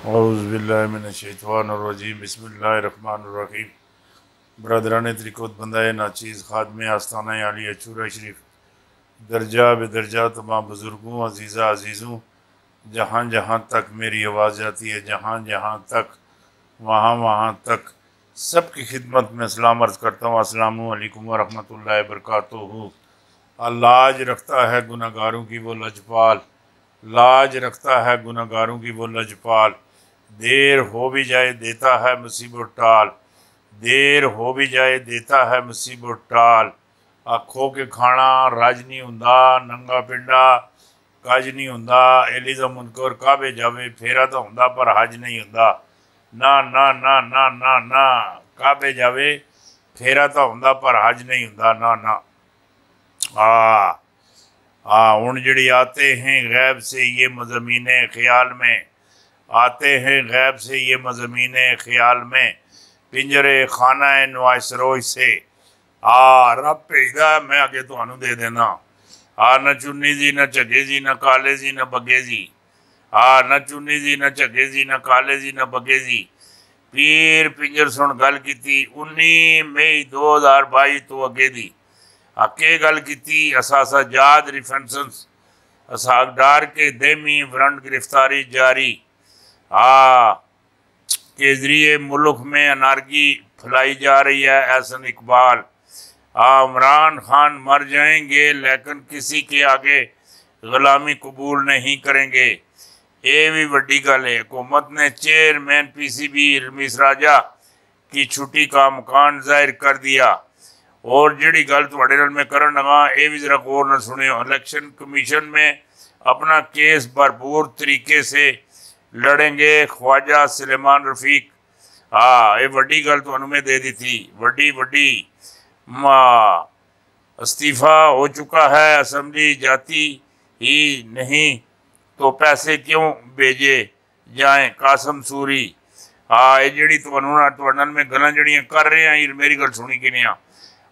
औज़ुबिल्लाहिमिनश्शैतानिर्रजीम बिस्मिल्लाहिर्रहमानिर्रहीम। बरदरान तरीक़त बंदाए नाचीज़ खादम आस्ताना आलिया चूरा शरीफ दर्जा बेदर्जा तमाम बुज़ुर्गों अज़ीज़ा अज़ीज़ों, जहाँ जहाँ तक मेरी आवाज़ जाती है, जहाँ जहाँ तक वहाँ वहाँ तक सबकी खिदमत में सलाम अर्ज़ करता हूँ। अस्सलामु अलैकुम व रहमतुल्लाहि व बरकातुहू। लाज रखता है गुनहगारों की वो लजपाल, लाज रखता है गुनहगारों की वो लजपाल। देर हो भी जाए देता है मुसीबत टाल, देर हो भी जाए देता है मुसीबत टाल। आखो के खाना राज नहीं हुंदा, नंगा पिंडा काज नहीं हुंदा। एलिज़ा मुनकर काबे जावे फेरा तो हुंदा पर हज नहीं हुंदा। ना ना ना ना ना ना, काबे जावे फेरा तो हुंदा पर हज नहीं हुंदा। ना ना हुण जड़ी आते हैं गैब से ये मज़मीन ख्याल में, आते हैं गैब से ये मज़मीन ख्याल में। पिंजरे खाना है नवासरोज से रब भेजदा, मैं अगे तुहानू दे देना। न चुन्नी जी न झगे जी न काले जी न बगे जी। न चुन्नी जी न झगे जी न काले जी न बगे जी। पीर पिंजर सुन गल की 19 मई 2022 तो अगे दी अके गल की। असासा जाद रिफेंसेंस असागडार के देमी वरंट गिरफ्तारी जारी के जरिए मुल्क में अनारकी फैलाई जा रही है। एहसन इकबाल इमरान खान मर जाएंगे लेकिन किसी के आगे गुलामी कबूल नहीं करेंगे। ये भी वड्डी गल है। हुकूमत ने चेयरमैन PCB रमीस राजा की छुट्टी का मकान जाहिर कर दिया। और जिहड़ी गल तुहाडे नाल मैं करन लगा ये भी जरा गौर नाल सुनियो। इलेक्शन कमीशन में अपना केस भरपूर तरीके से लड़ेंगे ख्वाजा सुलेमान रफीक। ये वड्डी गल तुहानू मैं दे दी थी। वड्डी वड्डी इस्तीफ़ा हो चुका है। असम्बली जाती ही नहीं तो पैसे क्यों भेजे जाएं, कासम सूरी। ये जड़ी तुहाडे नाल मैं गल्लां जड़ियां कर रहे हैं, मेरी गल सुनी कि नहीं।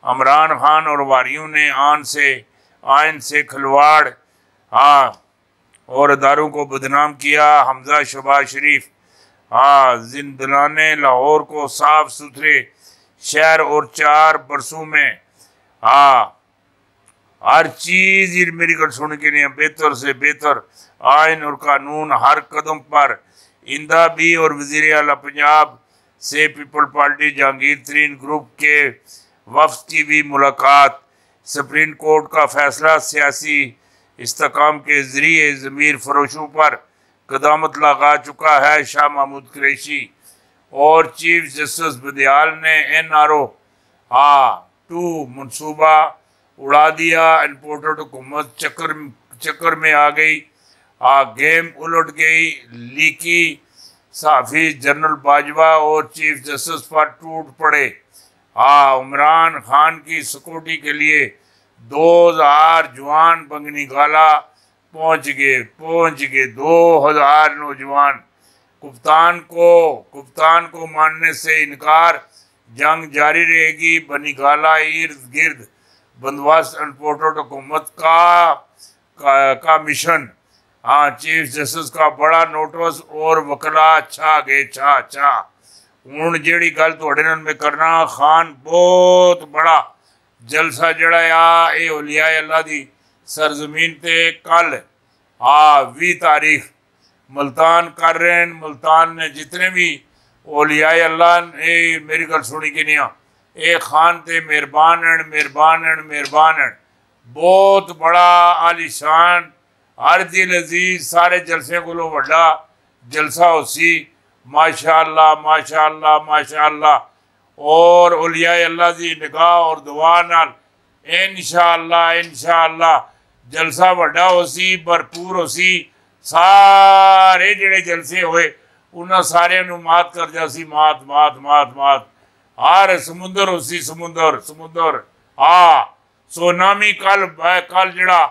इमरान खान और वारियों ने आयन से खिलवाड़ और अदारों को बदनाम किया। हमजा शहबाज शरीफ जिंदलाने लाहौर को साफ सुथरे शहर और 4 बरसों में हर चीज़, मेरी गल सुन के नहीं, बेहतर से बेहतर आयन और कानून हर कदम पर। इंदा भी और वज़ीर आला पंजाब से पीपल पार्टी जहांगीर तरीन ग्रुप के वफ्द की भी मुलाकात। सुप्रीम कोर्ट का फैसला सियासी इस्तेकाम के जरिए ज़मीर फरोशों पर कदामत लगा चुका है। शाह महमूद कुरैशी और चीफ जस्टिस बदियाल ने NRO 2 मनसूबा उड़ा दिया। इम्पोर्टेड हुकूमत चक्कर में आ गई। गेम उलट गई। लीकी सहाफ़ी जनरल बाजवा और चीफ जस्टिस पर टूट पड़े। इमरान खान की सिक्योरिटी के लिए 2000 जवान बंगनी गाला पहुँच गए 2000 नौजवान। कप्तान को मानने से इनकार, जंग जारी रहेगी। बनीगाला इर्द गिर्द बंदोबस्त इम्पोर्टेड हुकूमत का मिशन। चीफ जस्टिस का बड़ा नोटिस और वकला छा गए छा। हूँ जी गल तुहाडे नाल मैं करना, खान बहुत बड़ा जलसा जड़ा ये औलिया अल्लाह दी सरजमीन ते कल 20 तारीख मुल्तान कर रहे हैं। मुल्तान ने जितने भी औलिया अल्लाह ने, मेरी गल सुनी कि नहीं, ये खान ते मेहरबान हैं। बहुत बड़ा आलिशान हर दिल अजीज सारे जलसे को वड्डा जलसा होसी। माशाअल्लाह माशाअल्लाह माशाअल्लाह। और औलिया अल्लाह की निगाह और दुआ नाल इंशाअल्लाह जलसा वड्डा होसी, भरपूर होसी। सारे जिहड़े जलसे होए उन्होंने सारे मात कर जासी। मात हर समुंदर होसी। समुंदर सोनामी कल जड़ा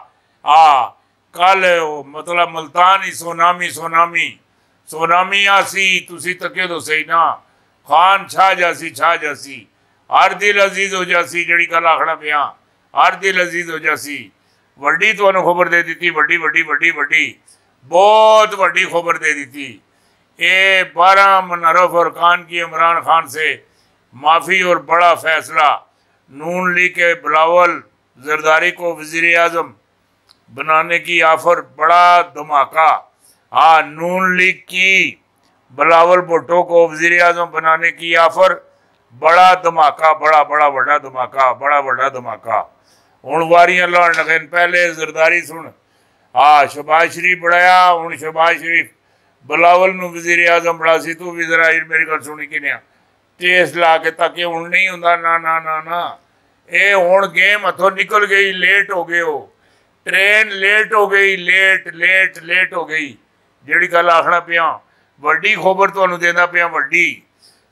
कल मतलब मुल्तान ही सोनामी आसी। तुसी तके तो सही ना, खान छा जासी। हर दिल अजीज हो जासी। जड़ी गल आखना पिया, हर दिल अजीज हो जासी। वड्डी तुहानू खबर दे दी, वड्डी बहुत वड्डी खबर दे दी। ये 12 मुनर्रफ अरकान की इमरान खान से माफ़ी और बड़ा फैसला। नून लीग के बिलावल जरदारी को वज़ीर आज़म बनाने की ऑफर, बड़ा धमाका। हाँ, नून लीग की बिलावल भुट्टो को वज़ीर आज़म बनाने की ऑफर, बड़ा धमाका, बड़ा बड़ा बड़ा धमाका, बड़ा बड़ा धमाका। हुण वारियां लाउण लगे पहले जरदारी सुन। हाँ, शहबाज शरीफ बढ़ाया, हुण शहबाज शरीफ बिलावल नूं वज़ीर आज़म बड़ा सी। तू भी जरा मेरी गल सुनी कि टेस ला के ताकि हुण नहीं हुंदा। ना ना ना ना, ये हुण गेम हथों निकल गई। लेट हो गए हो, ट्रेन लेट हो गई, लेट हो गई। जिहड़ी गल आखना पिया, वड्डी खबर तुहानूं देना पिया, वड्डी।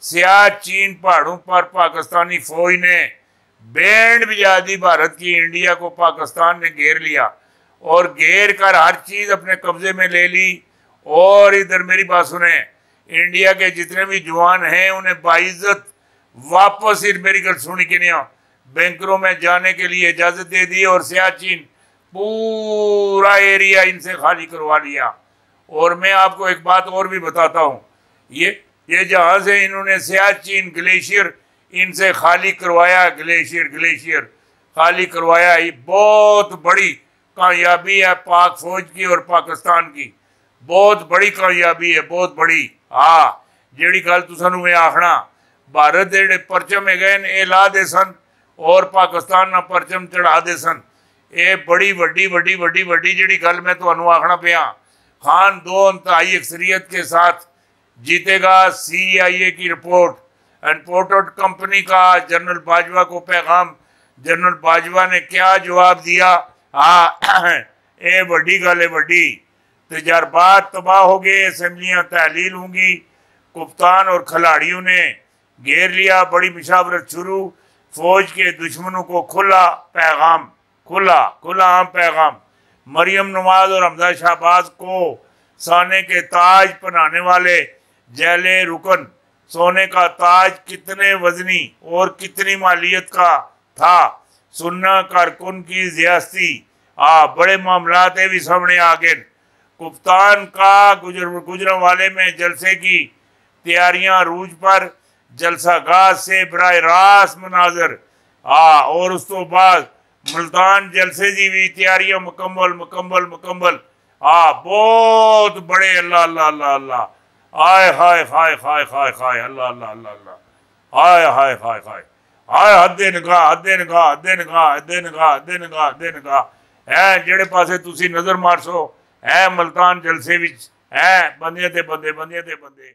सियाचिन पहाड़ों पर पाकिस्तानी फौज ने बैंड बजा दी भारत की। इंडिया को पाकिस्तान ने घेर लिया और घेर कर हर चीज़ अपने कब्जे में ले ली। और इधर मेरी बात सुने, इंडिया के जितने भी जवान हैं उन्हें बाइज्जत वापस, मेरी गल सुनी कि नहीं, बैंकरों में जाने के लिए इजाज़त दे दी और सियाचिन पूरा एरिया इनसे खाली करवा लिया। और मैं आपको एक बात और भी बताता हूँ, ये जहाँ से इन्होंने सियाचिन ग्लेशियर इनसे खाली करवाया, ग्लेशियर खाली करवाया, ये बहुत बड़ी कामयाबी है पाक फौज की और पाकिस्तान की। बहुत बड़ी कामयाबी है, बहुत बड़ी। हाँ, जिहड़ी गल तुसां नूं मैं आखना, भारत दे जिहड़े परचम है ये ला दे सन और पाकिस्तान ना परचम चढ़ा दे सन। ये बड़ी वड्डी वड्डी वड्डी वड्डी जिहड़ी गल मैं तुहानूं आखना पिया। खान 2/3 अक्सरियत के साथ जीतेगा। CIA की रिपोर्ट, इम्पोर्टेड कंपनी का जनरल बाजवा को पैगाम। जनरल बाजवा ने क्या जवाब दिया? हाँ, ये वड्डी गल है, वड्डी। तजर्बात तबाह हो गए, असम्बलियाँ तहलील होंगी। कप्तान और खिलाड़ियों ने घेर लिया, बड़ी मुशावरत शुरू। फौज के दुश्मनों को खुला पैगाम, खुला आम पैगाम। मरियम नवाज और हमजा शहबाज को सोने के ताज पहनाने वाले जैले रुकन। सोने का ताज कितने वजनी और कितनी मालियत का था? सुन्ना कारकुन की ज्यादती। बड़े मामलात भी सामने आ गए। कप्तान का गुजरांवाले में जलसे की तैयारियां रूज पर, जलसागाह से बराह रास्त मनाजर। और उस तो बाद मुल्तान जलसे की भी तैयारियां मुकम्मल। बहुत बड़े। अल्लाह अल्लाह अल्लाह अल्लाह, हाय हाय हाय हाय हाय हाय, अल्लाह अल्लाह अल्लाह अल्लाह, हाय हाय हाय हाय हाय। हद्दे निगाह है जेड़े पासे तुसी नजर मारसो है मुल्तान जलसे विच है बंदे ते बंदे।